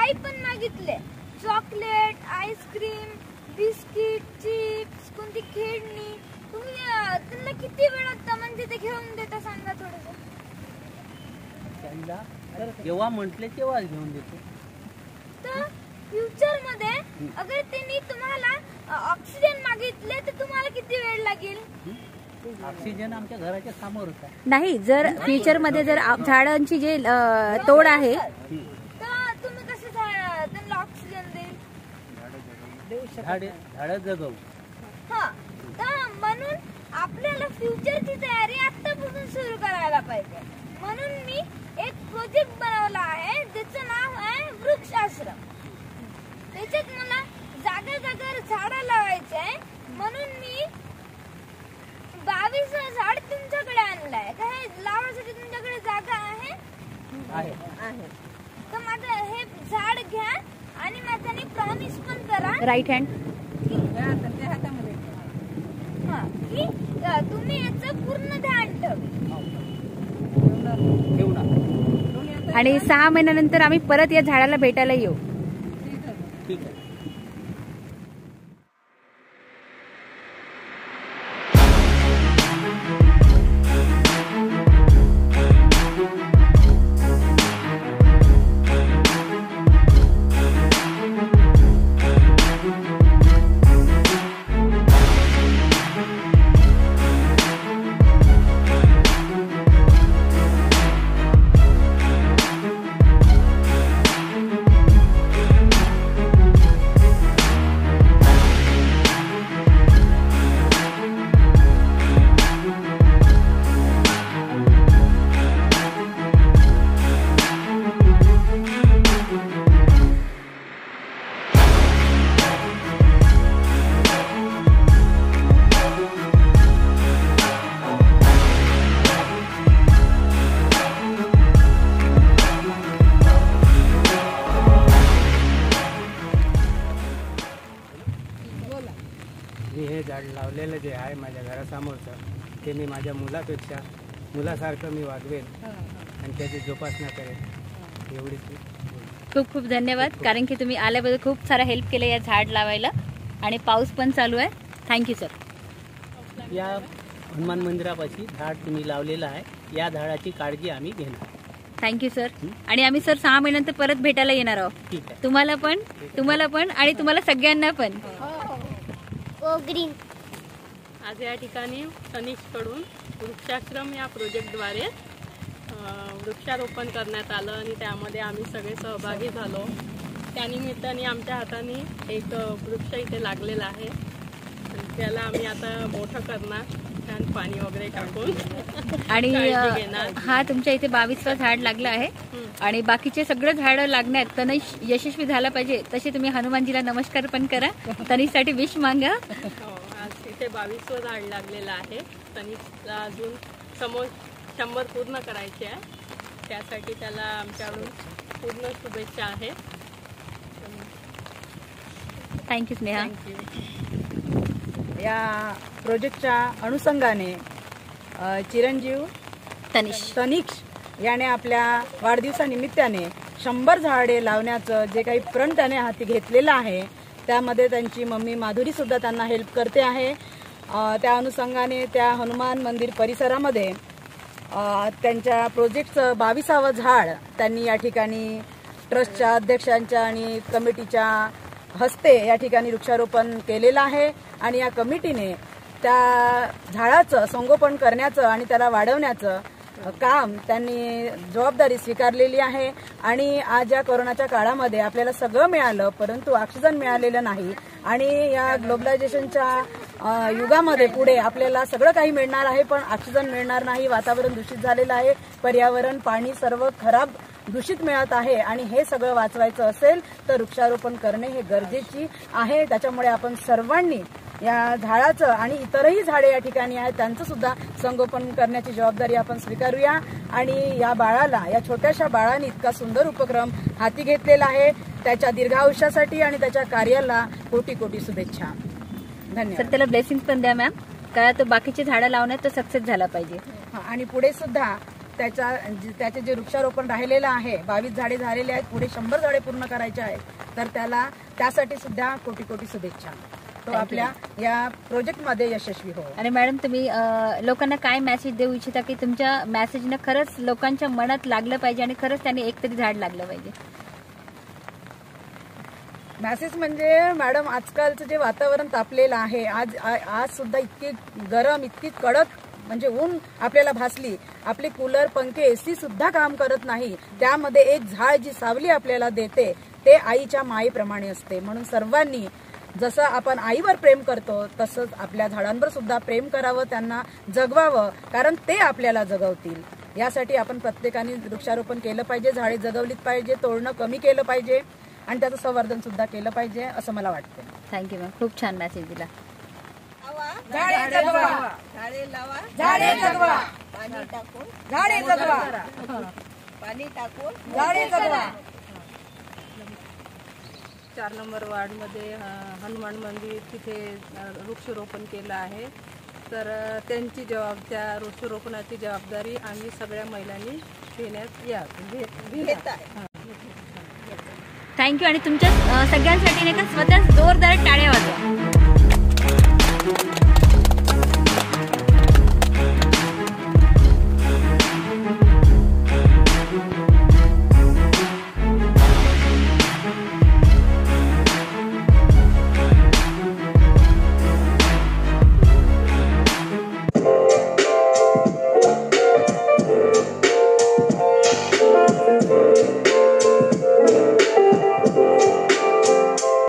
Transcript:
काही पण मागितले, चॉकलेट, आईस्क्रीम, बिस्किट, चिप्स, कोणती खेळणी, तुम्ही त्यांना किती वेळात म्हणजे ते घेऊन देता सांगा थोडंसं. त्यांना जेव्हा म्हटले तेव्हा घेऊन देतो. तर फ्युचर मध्ये अगर त्यांनी तुम्हाला ऑक्सिजन मागितले तर तुम्हाला किती वेळ लागेल? ऑक्सिजन आमच्या घराच्या समोर होता. नाही, जर फ्युचर मध्ये जर झाडांची जे तोड आहे तर तुम्ही कसं त्यांना ऑक्सिजन देईल? झाडं जगवू. हा, तर म्हणून आपल्याला फ्युचरची तयारी आतापासून सुरू करायला पाहिजे. म्हणून मी एक प्रोजेक्ट बनवला आहे ज्याचं नाव आहे वृक्षाश्रम. त्याच्यात मला जागा जागेवर झाडं लावायचे आहे. म्हणून मी 22 झाड तुमच्याकडे आणलंय. काय लावायसाठी तुमच्याकडे जागा आहे? तर माझं हे झाड घ्या आणि माझ्याने प्रॉमिस पण करा. राईट हँड हातामध्ये हा की तुम्ही याचं पूर्ण ध्यान ठेवणार. आणि 6 महिन्यानंतर आम्ही परत या झाडाला भेटायला येऊ. ठीक आहे. मी हे झाड लावलेलं जे आहे माझ्या घरासमोरचं ते मी माझ्या मुलासारखं मी वागवेन आणि त्याची जोपासना करेन. एवढीच. खूप खूप धन्यवाद, कारण की तुम्ही आल्याबद्दल खूप सारा हेल्प केलं या झाड लावायला. आणि पाऊस पण चालू आहे. Thank you sir. या हनुमान मंदिरापाशी झाड तुम्ही लावलेलं आहे, या झाडाची काळजी आम्ही घेणार. Thank you sir. आणि आम्ही सर 6 महिन्यानंतर परत भेटायला येणार आहोत. ठीक आहे. तुम्हाला पण आणि तुम्हाला सगळ्यांना पण. ग्रीन. आज या ठिकाणी तनिष्ककडून वृक्षाश्रम या प्रोजेक्टद्वारे वृक्षारोपण करण्यात आलं आणि त्यामध्ये आम्ही सगळे सहभागी झालो. त्यानिमित्ताने आमच्या हाताने एक वृक्ष इथे लागलेला आहे. त्याला आम्ही आता मोठं करणार, छान पाणी वगैरे टाकून आणि हा तुमच्या इथे 22वा झाड लागला आहे. आणि बाकीचे सगळं झाडं लागण्यात तनिष यशस्वी झाला पाहिजे. तसे तुम्ही हनुमानजीला नमस्कार पण करा. तनिषसाठी विश मागा. आज इथे 22वं झाड लागलेलं आहे. तनिषला अजून समोर 100 पूर्ण करायचे आहे. त्यासाठी त्याला आमच्याकडून पूर्ण शुभेच्छा आहेत. थँक्यू स्नेहा. या प्रोजेक्टच्या अनुषंगाने चिरंजीव तनिष याने आपल्या वाढदिवसानिमित्ताने 100 झाडे लावण्याचं जे काही प्रण त्याने हाती घेतलेलं आहे, त्यामध्ये त्यांची मम्मी माधुरी सुद्धा त्यांना हेल्प करते आहे. त्या अनुषंगाने त्या हनुमान मंदिर परिसरामध्ये त्यांच्या प्रोजेक्टचं 22वं झाड त्यांनी या ठिकाणी ट्रस्टच्या अध्यक्षांच्या आणि कमिटीच्या हस्ते या ठिकाणी वृक्षारोपण केलेलं आहे. आणि या कमिटीने त्या झाडाचं संगोपन करण्याचं आणि त्याला वाढवण्याचं काम त्यांनी जबाबदारी स्वीकारलेली आहे. आणि आज या कोरोनाच्या काळामध्ये आपल्याला सगळं मिळालं, परंतु ऑक्सिजन मिळालेलं नाही. आणि या ग्लोबलायझेशनच्या युगामध्ये पुढे आपल्याला सगळं काही मिळणार आहे, पण ऑक्सिजन मिळणार नाही. वातावरण दूषित झालेलं आहे, पर्यावरण, पाणी सर्व खराब दूषित मिळत आहे. आणि हे सगळं वाचवायचं असेल तर वृक्षारोपण करणे हे गरजेची आहे. त्याच्यामुळे आपण सर्वांनी या झाडाचं आणि इतरही झाडे या ठिकाणी आहेत त्यांचं सुद्धा संगोपन करण्याची जबाबदारी आपण स्वीकारूया. आणि या बाळाला, या छोट्याशा बाळाने इतका सुंदर उपक्रम हाती घेतलेला आहे, त्याच्या दीर्घायुष्यासाठी आणि त्याच्या कार्याला कोटी कोटी शुभेच्छा. धन्यवाद. सर त्याला ब्लेसिंग पण द्या मॅम, कारण तो बाकीचे झाडं लावण्यात तो सक्सेस झाला पाहिजे. आणि पुढे सुद्धा त्याचे जे वृक्षारोपण राहिलेलं आहे, 22 झाडे झालेले आहेत, पुढे 100 झाडे पूर्ण करायचे आहेत, तर त्यासाठी सुद्धा कोटी कोटी शुभेच्छा. तो आपल्या या प्रोजेक्टमध्ये यशस्वी हो. आणि मॅडम, तुम्ही लोकांना काय मेसेज देऊ इच्छिता की तुमच्या मेसेजनं खरंच लोकांच्या मनात लागलं पाहिजे आणि खरंच त्यांनी एक तरी झाड लागलं पाहिजे? मेसेज म्हणजे मॅडम, आजकालचं जे वातावरण तापलेलं आहे, आज सुद्धा इतकी गरम, इतकी कडक म्हणजे ऊन आपल्याला भासली, आपले कूलर, पंखे, एसी सुद्धा काम करत नाही. त्यामध्ये एक झाड जी सावली आपल्याला देते ते आईच्या मायेप्रमाणे असते. म्हणून सर्वांनी जसं आपण आईवर प्रेम करतो तसंच आपल्या झाडांवर सुद्धा प्रेम करावं, त्यांना जगवावं, कारण ते आपल्याला जगवतील. यासाठी आपण प्रत्येकाने वृक्षारोपण केलं पाहिजे, झाडे जगवलीच पाहिजे, तोडणं कमी केलं पाहिजे आणि त्याचं संवर्धन सुद्धा केलं पाहिजे असं मला वाटतं. थँक्यू मॅम, खूप छान मेसेज दिला. झाडे जगवा, झाडे लावा, झाडे जगवा, पाणी टाकून झाडे जगवा, पाणी टाकून झाडे जगवा. 4 नंबर वार्डमध्ये हनुमान मंदिर तिथे वृक्षारोपण केलं आहे. तर त्यांची त्या वृक्षारोपणाची जबाबदारी आम्ही सगळ्या महिलांनी घेत आहे. थँक्यू. आणि तुमच्या सगळ्यांसाठी नाही का स्वतः जोरदार टाळ्या वाजवा.